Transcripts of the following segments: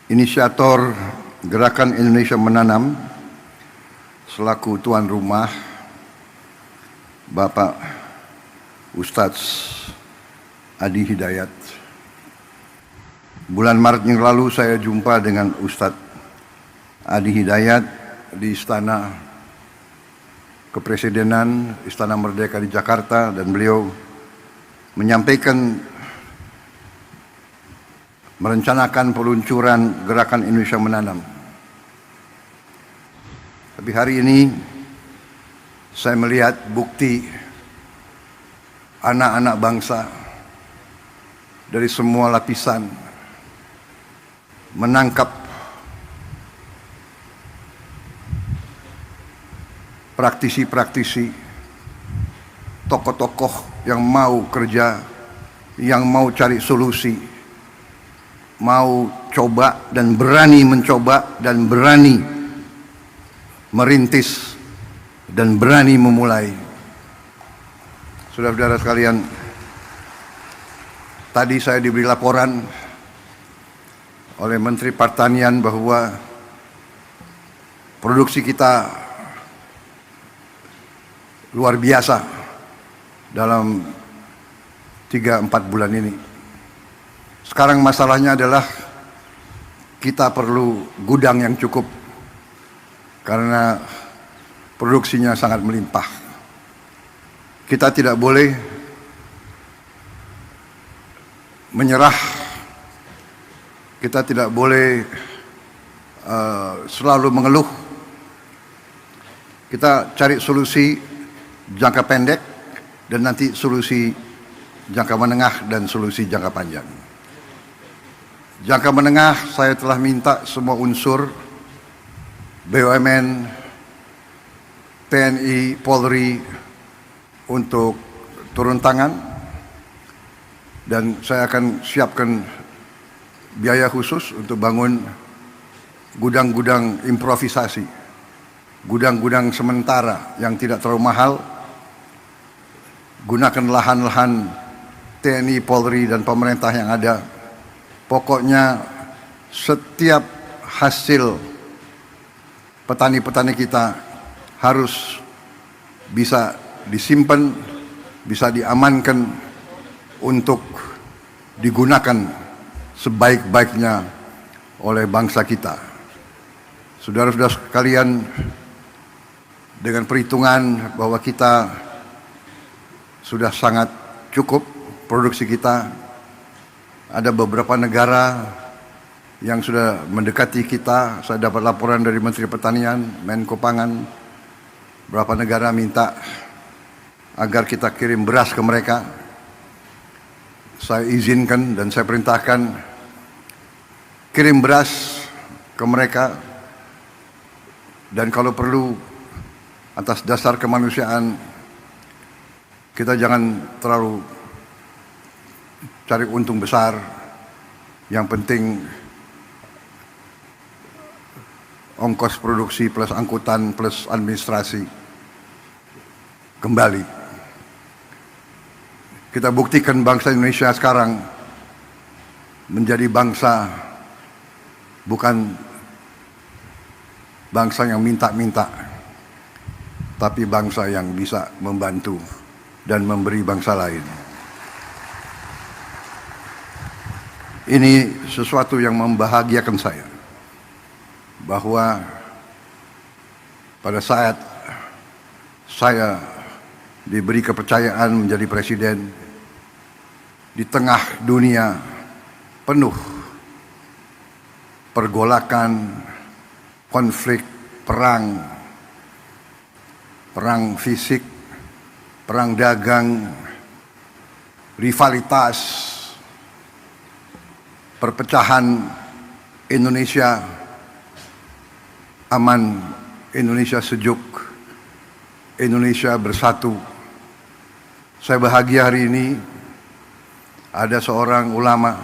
inisiator Gerakan Indonesia Menanam, selaku tuan rumah, Bapak Ustadz Adi Hidayat. Bulan Maret yang lalu saya jumpa dengan Ustadz Adi Hidayat di Istana Kepresidenan, Istana Merdeka di Jakarta, dan beliau menyampaikan merencanakan peluncuran Gerakan Indonesia Menanam. Tapi hari ini saya melihat bukti anak-anak bangsa dari semua lapisan menangkap praktisi-praktisi, tokoh-tokoh yang mau kerja, yang mau cari solusi, mau coba dan berani mencoba dan berani merintis dan berani memulai. Saudara-saudara sekalian, tadi saya diberi laporan oleh Menteri Pertanian bahwa produksi kita luar biasa dalam 3-4 bulan ini. Sekarang masalahnya adalah kita perlu gudang yang cukup karena produksinya sangat melimpah. Kita tidak boleh menyerah, kita tidak boleh selalu mengeluh. Kita cari solusi jangka pendek dan nanti solusi jangka menengah dan solusi jangka panjang. Jangka menengah saya telah minta semua unsur BUMN, TNI, Polri untuk turun tangan, dan saya akan siapkan biaya khusus untuk bangun gudang-gudang improvisasi, gudang-gudang sementara yang tidak terlalu mahal. Gunakan lahan-lahan TNI, Polri, dan pemerintah yang ada. Pokoknya setiap hasil petani-petani kita harus bisa disimpan, bisa diamankan untuk digunakan sebaik-baiknya oleh bangsa kita. Saudara-saudara sekalian, dengan perhitungan bahwa kita sudah sangat cukup produksi kita, ada beberapa negara yang sudah mendekati kita. Saya dapat laporan dari Menteri Pertanian, Menko Pangan, beberapa negara minta agar kita kirim beras ke mereka. Saya izinkan dan saya perintahkan kirim beras ke mereka, dan kalau perlu atas dasar kemanusiaan kita jangan terlalu cari untung besar. Yang penting ongkos produksi plus angkutan plus administrasi kembali. Kita buktikan bangsa Indonesia sekarang menjadi bangsa bukan bangsa yang minta-minta, tapi bangsa yang bisa membantu dan memberi bangsa lain. Ini sesuatu yang membahagiakan saya, bahwa pada saat saya diberi kepercayaan menjadi presiden di tengah dunia penuh pergolakan, konflik, perang fisik, perang dagang, rivalitas, perpecahan, Indonesia aman, Indonesia sejuk, Indonesia bersatu. Saya bahagia hari ini ada seorang ulama,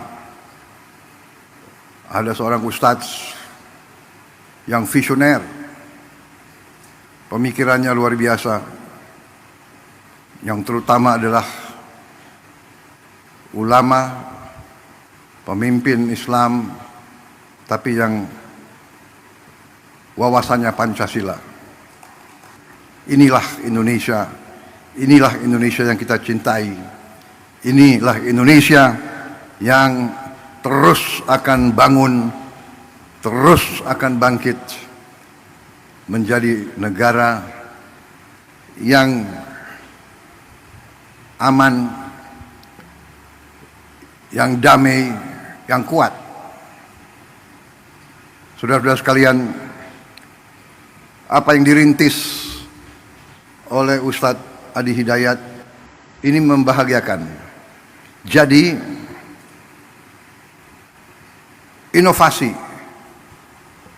ada seorang ustadz yang visioner, pemikirannya luar biasa, yang terutama adalah ulama, pemimpin Islam tapi yang wawasannya Pancasila. Inilah Indonesia yang kita cintai. Inilah Indonesia yang terus akan bangun, terus akan bangkit menjadi negara yang aman, yang damai, yang kuat. Saudara-saudara sekalian, apa yang dirintis oleh Ustadz Adi Hidayat ini membahagiakan. Jadi inovasi,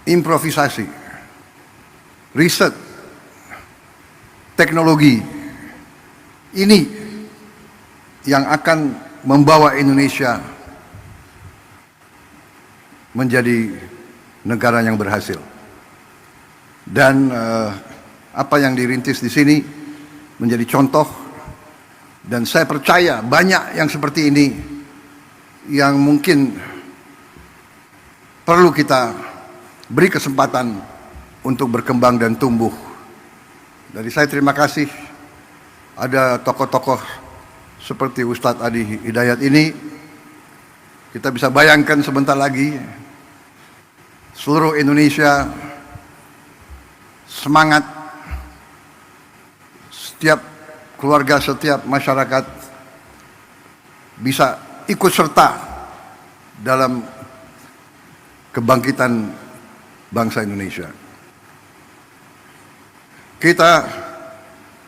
improvisasi, riset, teknologi ini yang akan membawa Indonesia menjadi negara yang berhasil. Dan apa yang dirintis di sini menjadi contoh, dan saya percaya banyak yang seperti ini yang mungkin perlu kita beri kesempatan untuk berkembang dan tumbuh. Dari saya terima kasih ada tokoh-tokoh seperti Ustadz Adi Hidayat ini. Kita bisa bayangkan sebentar lagi seluruh Indonesia semangat, setiap keluarga, setiap masyarakat bisa ikut serta dalam kebangkitan bangsa Indonesia. Kita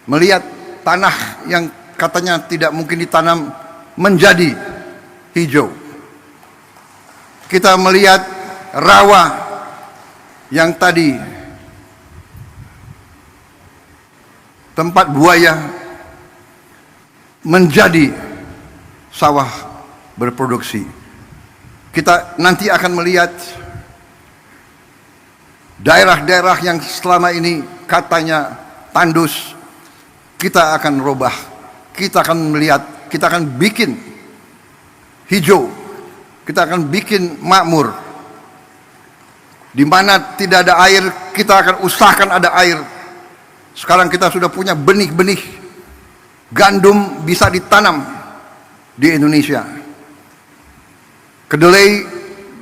melihat tanah yang katanya tidak mungkin ditanam menjadi hijau. Kita melihat rawa yang tadi tempat buaya menjadi sawah berproduksi. Kita nanti akan melihat daerah-daerah yang selama ini katanya tandus, kita akan robah, kita akan melihat, kita akan bikin hijau, kita akan bikin makmur. Di mana tidak ada air, kita akan usahakan ada air. Sekarang kita sudah punya benih-benih gandum bisa ditanam di Indonesia. Kedelai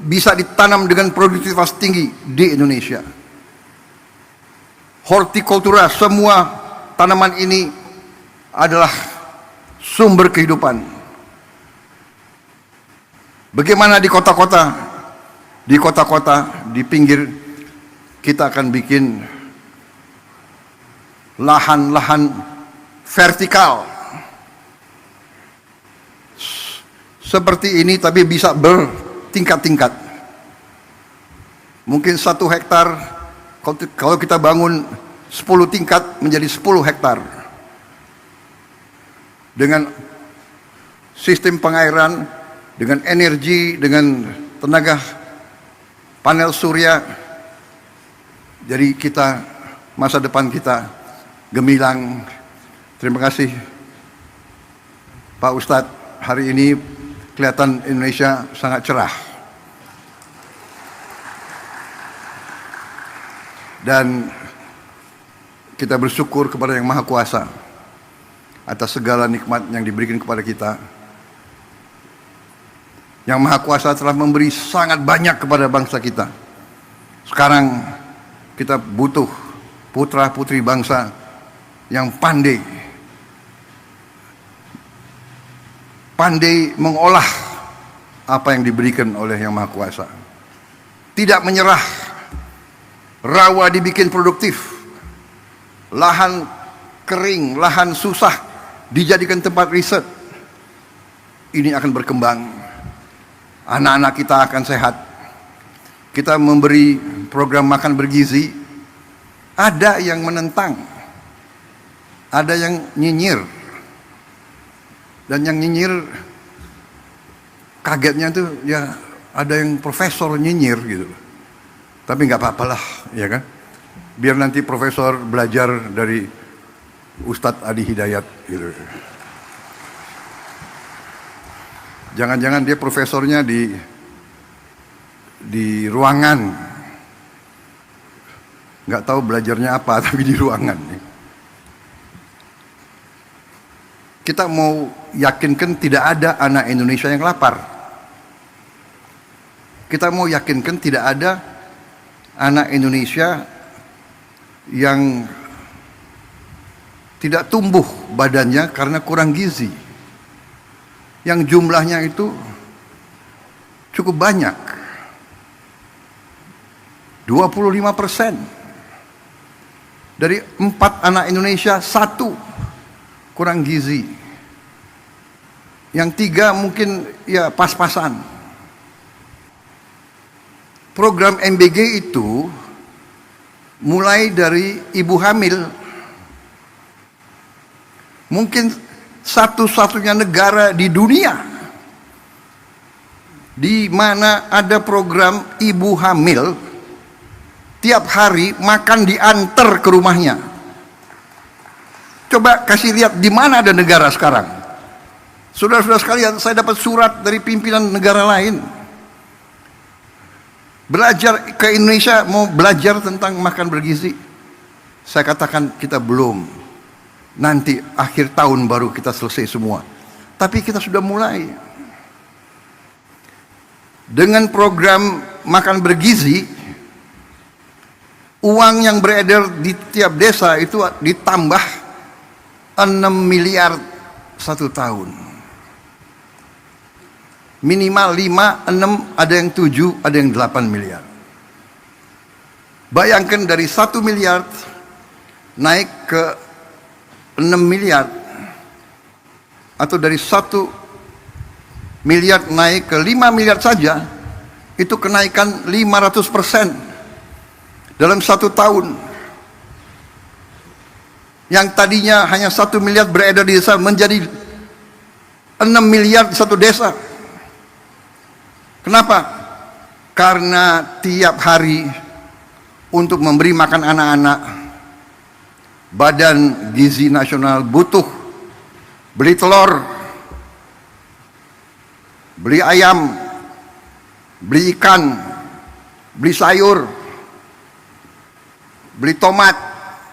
bisa ditanam dengan produktivitas tinggi di Indonesia. Hortikultura, semua tanaman ini adalah sumber kehidupan. Bagaimana di kota-kota? Di kota-kota, di pinggir, kita akan bikin lahan-lahan vertikal seperti ini, tapi bisa bertingkat-tingkat. Mungkin 1 hektar, kalau kita bangun 10 tingkat menjadi 10 hektar. Dengan sistem pengairan, dengan energi, dengan tenaga panel surya. Jadi kita, masa depan kita gemilang. Terima kasih Pak Ustadz, hari ini kelihatan Indonesia sangat cerah. Dan kita bersyukur kepada Yang Maha Kuasa atas segala nikmat yang diberikan kepada kita. Yang Maha Kuasa telah memberi sangat banyak kepada bangsa kita. Sekarang kita butuh putra-putri bangsa yang pandai mengolah apa yang diberikan oleh Yang Maha Kuasa. Tidak menyerah, rawa dibikin produktif, lahan kering, lahan susah dijadikan tempat riset. Ini akan berkembang, anak-anak kita akan sehat. Kita memberi program makan bergizi, ada yang menentang, ada yang nyinyir, dan yang nyinyir kagetnya tuh ya ada yang profesor nyinyir gitu. Tapi nggak apa-apalah, ya kan? Biar nanti profesor belajar dari Ustadz Adi Hidayat gitu. Jangan-jangan dia profesornya di di ruangan, nggak tahu belajarnya apa, tapi di ruangan. Kita mau yakinkan tidak ada anak Indonesia yang lapar. Kita mau yakinkan tidak ada anak Indonesia yang tidak tumbuh badannya karena kurang gizi. Yang jumlahnya itu cukup banyak. 25%. Dari 4 anak Indonesia, 1 kurang gizi. Yang 3 mungkin ya pas-pasan. Program MBG itu mulai dari ibu hamil. Mungkin satu-satunya negara di dunia di mana ada program ibu hamil tiap hari makan diantar ke rumahnya. Coba kasih lihat di mana ada negara sekarang. Saudara-saudara sekalian, saya dapat surat dari pimpinan negara lain. Belajar ke Indonesia, mau belajar tentang makan bergizi. Saya katakan kita belum. Nanti akhir tahun baru kita selesai semua. Tapi kita sudah mulai. Dengan program makan bergizi, uang yang beredar di tiap desa itu ditambah 6 miliar 1 tahun. Minimal 5, 6, ada yang 7, ada yang 8 miliar. Bayangkan dari 1 miliar naik ke 6 miliar, atau dari 1 miliar naik ke 5 miliar saja, itu kenaikan 500% dalam 1 tahun. Yang tadinya hanya 1 miliar beredar di desa menjadi 6 miliar di satu desa. Kenapa? Karena tiap hari untuk memberi makan anak-anak, Badan Gizi Nasional butuh beli telur, beli ayam, beli ikan, beli sayur, beli tomat,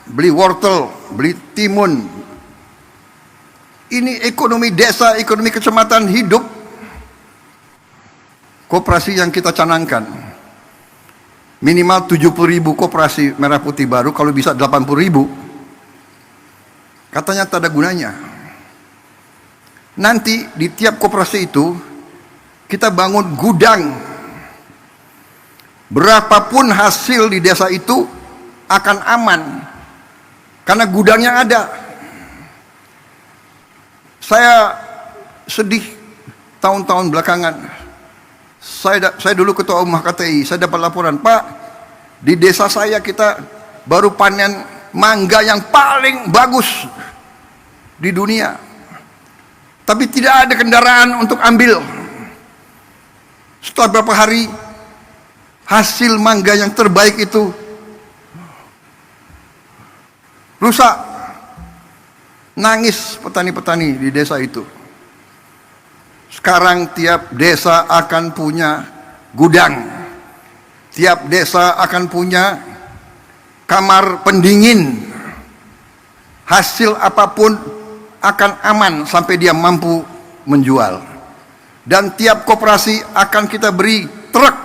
beli wortel, beli timun. Ini ekonomi desa, ekonomi kecamatan hidup. Koperasi yang kita canangkan minimal 70.000 koperasi merah putih baru, kalau bisa 80.000. Katanya tak ada gunanya. Nanti di tiap koperasi itu kita bangun gudang. Berapapun hasil di desa itu akan aman karena gudangnya ada. Saya sedih tahun-tahun belakangan. Saya dulu ketua umum HKTI, saya dapat laporan, Pak, di desa saya kita baru panen mangga yang paling bagus di dunia, tapi tidak ada kendaraan untuk ambil. Setelah beberapa hari, hasil mangga yang terbaik itu rusak. Nangis petani-petani di desa itu. Sekarang tiap desa akan punya gudang, tiap desa akan punya kamar pendingin. Hasil apapun akan aman sampai dia mampu menjual. Dan tiap koperasi akan kita beri truk.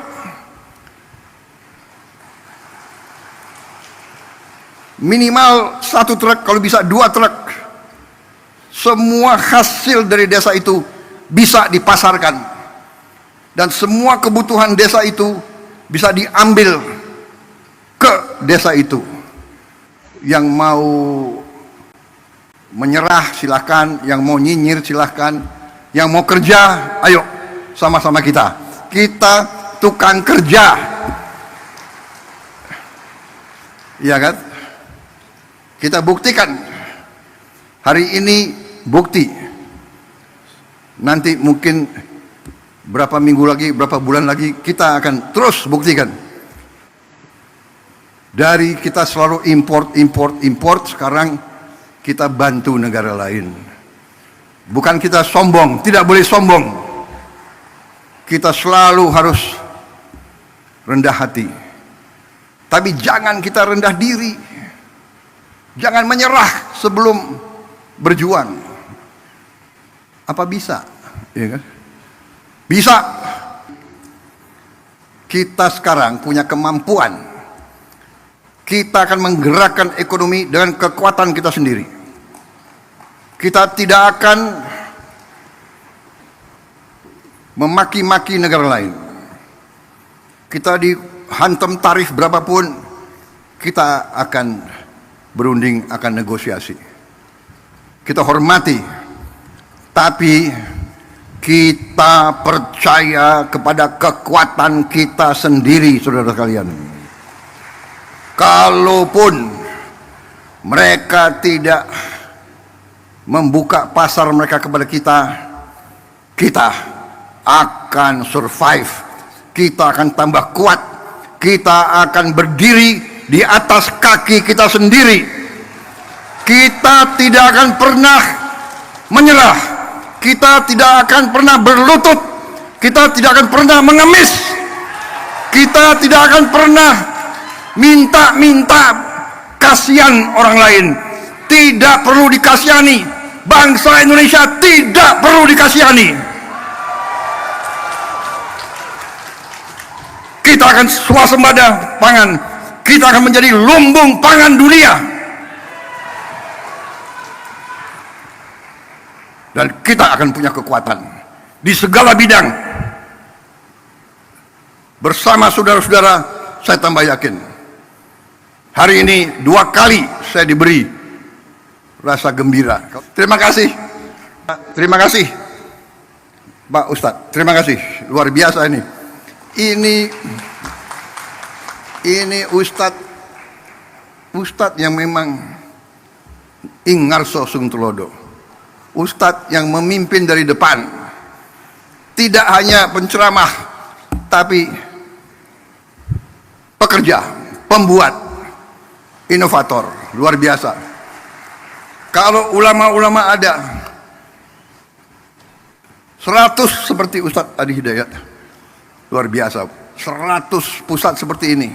Minimal 1 truk, kalau bisa 2 truk. Semua hasil dari desa itu bisa dipasarkan. Dan semua kebutuhan desa itu bisa diambil ke desa itu. Yang mau menyerah silahkan, yang mau nyinyir silahkan, yang mau kerja ayo sama-sama kita tukang kerja, iya kan? Kita buktikan hari ini, bukti nanti mungkin berapa minggu lagi, berapa bulan lagi kita akan terus buktikan. Dari kita selalu import, sekarang kita bantu negara lain. Bukan kita sombong, tidak boleh sombong. Kita selalu harus rendah hati. Tapi jangan kita rendah diri. Jangan menyerah sebelum berjuang. Apa bisa? Ya kan? Bisa. Kita sekarang punya kemampuan. Kita akan menggerakkan ekonomi dengan kekuatan kita sendiri. Kita tidak akan memaki-maki negara lain. Kita dihantam tarif berapapun, kita akan berunding, akan negosiasi. Kita hormati, tapi kita percaya kepada kekuatan kita sendiri, saudara sekalian. Kalaupun mereka tidak membuka pasar mereka kepada kita, kita akan survive, kita akan tambah kuat, kita akan berdiri di atas kaki kita sendiri. Kita tidak akan pernah menyerah, kita tidak akan pernah berlutut, kita tidak akan pernah mengemis, kita tidak akan pernah minta kasihan orang lain. Tidak perlu dikasihani, bangsa Indonesia tidak perlu dikasihani. Kita akan swasembada pangan, kita akan menjadi lumbung pangan dunia, dan kita akan punya kekuatan di segala bidang. Bersama saudara-saudara, saya tambah yakin. Hari ini 2 kali saya diberi rasa gembira. Terima kasih, terima kasih Pak Ustadz, terima kasih, luar biasa ini. Ini Ustadz yang memang ingarso sung tulodo, Ustadz yang memimpin dari depan, tidak hanya penceramah, tapi pekerja, pembuat, inovator, luar biasa. Kalau ulama-ulama ada 100 seperti Ustadz Adi Hidayat, luar biasa. 100 pusat seperti ini,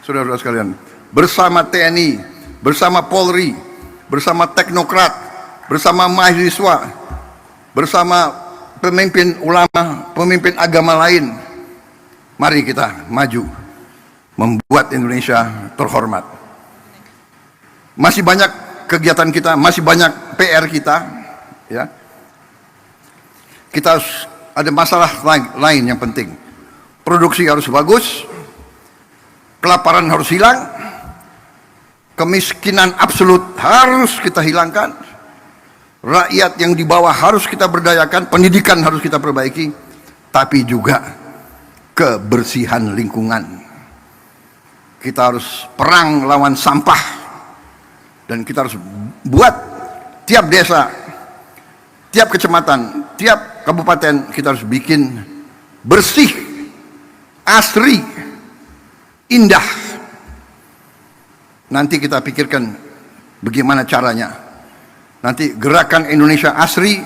saudara-saudara sekalian, bersama TNI, bersama Polri, bersama teknokrat, bersama mahasiswa, bersama pemimpin ulama, pemimpin agama lain. Mari kita maju membuat Indonesia terhormat. Masih banyak kegiatan kita, masih banyak PR kita, ya. Kita ada masalah lain yang penting. Produksi harus bagus, kelaparan harus hilang, kemiskinan absolut harus kita hilangkan, rakyat yang di bawah harus kita berdayakan, pendidikan harus kita perbaiki, tapi juga kebersihan lingkungan. Kita harus perang lawan sampah, dan kita harus buat tiap desa, tiap kecamatan, tiap kabupaten, kita harus bikin bersih, asri, indah. Nanti kita pikirkan bagaimana caranya. Nanti gerakan Indonesia Asri,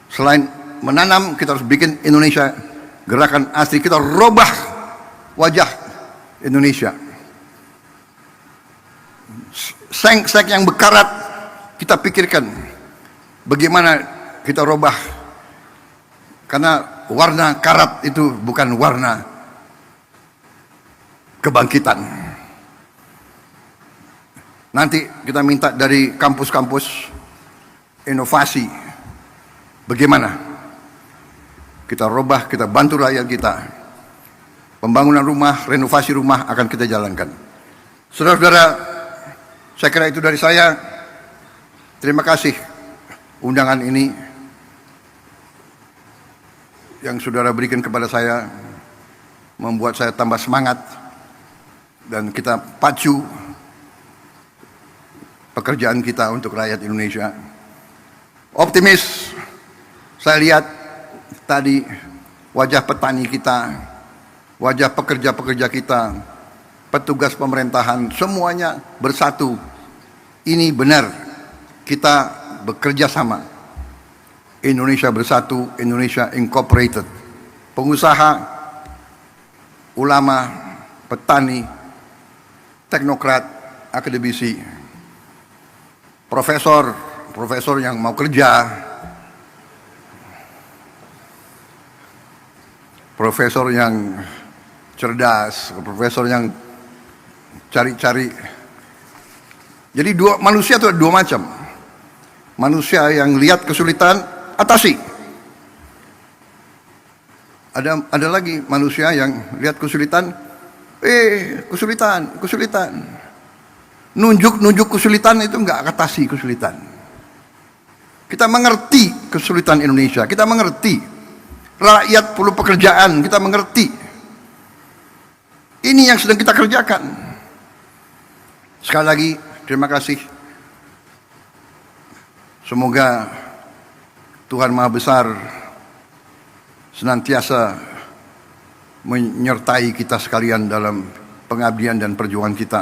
selain menanam, kita harus bikin Indonesia gerakan asri. Kita robah wajah Indonesia. Seng-seng yang bekarat, kita pikirkan bagaimana kita robah. Karena warna karat itu bukan warna kebangkitan. Nanti kita minta dari kampus-kampus inovasi, bagaimana kita robah, kita bantu rakyat kita. Pembangunan rumah, renovasi rumah akan kita jalankan. Saudara-saudara, saya kira itu dari saya. Terima kasih undangan ini yang saudara berikan kepada saya, membuat saya tambah semangat, dan kita pacu pekerjaan kita untuk rakyat Indonesia. Optimis, saya lihat tadi wajah petani kita, wajah pekerja-pekerja kita, petugas pemerintahan, semuanya bersatu. Ini benar, kita bekerja sama. Indonesia bersatu, Indonesia Incorporated. Pengusaha, ulama, petani, teknokrat, akademisi, profesor yang mau kerja, profesor yang cerdas, profesor yang cari-cari. Jadi manusia itu ada dua macam. Manusia yang lihat kesulitan, atasi. Ada lagi manusia yang lihat kesulitan, kesulitan. Nunjuk kesulitan itu enggak atasi kesulitan. Kita mengerti kesulitan Indonesia, kita mengerti rakyat perlu pekerjaan, kita mengerti. Ini yang sedang kita kerjakan. Sekali lagi, terima kasih. Semoga Tuhan Maha Besar senantiasa menyertai kita sekalian dalam pengabdian dan perjuangan kita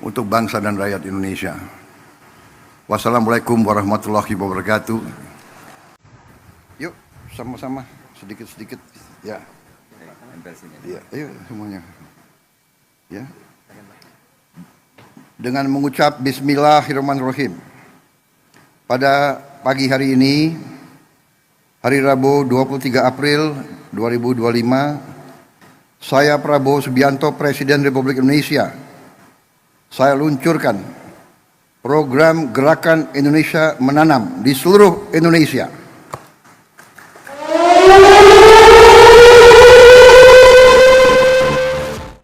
untuk bangsa dan rakyat Indonesia. Wassalamualaikum warahmatullahi wabarakatuh. Yuk, sama-sama sedikit-sedikit. Ya. Ya, ayo semuanya. Ya. Dengan mengucap Bismillahirrahmanirrahim. Pada pagi hari ini, hari Rabu 23 April 2025, saya Prabowo Subianto, Presiden Republik Indonesia, saya luncurkan program Gerakan Indonesia Menanam di seluruh Indonesia.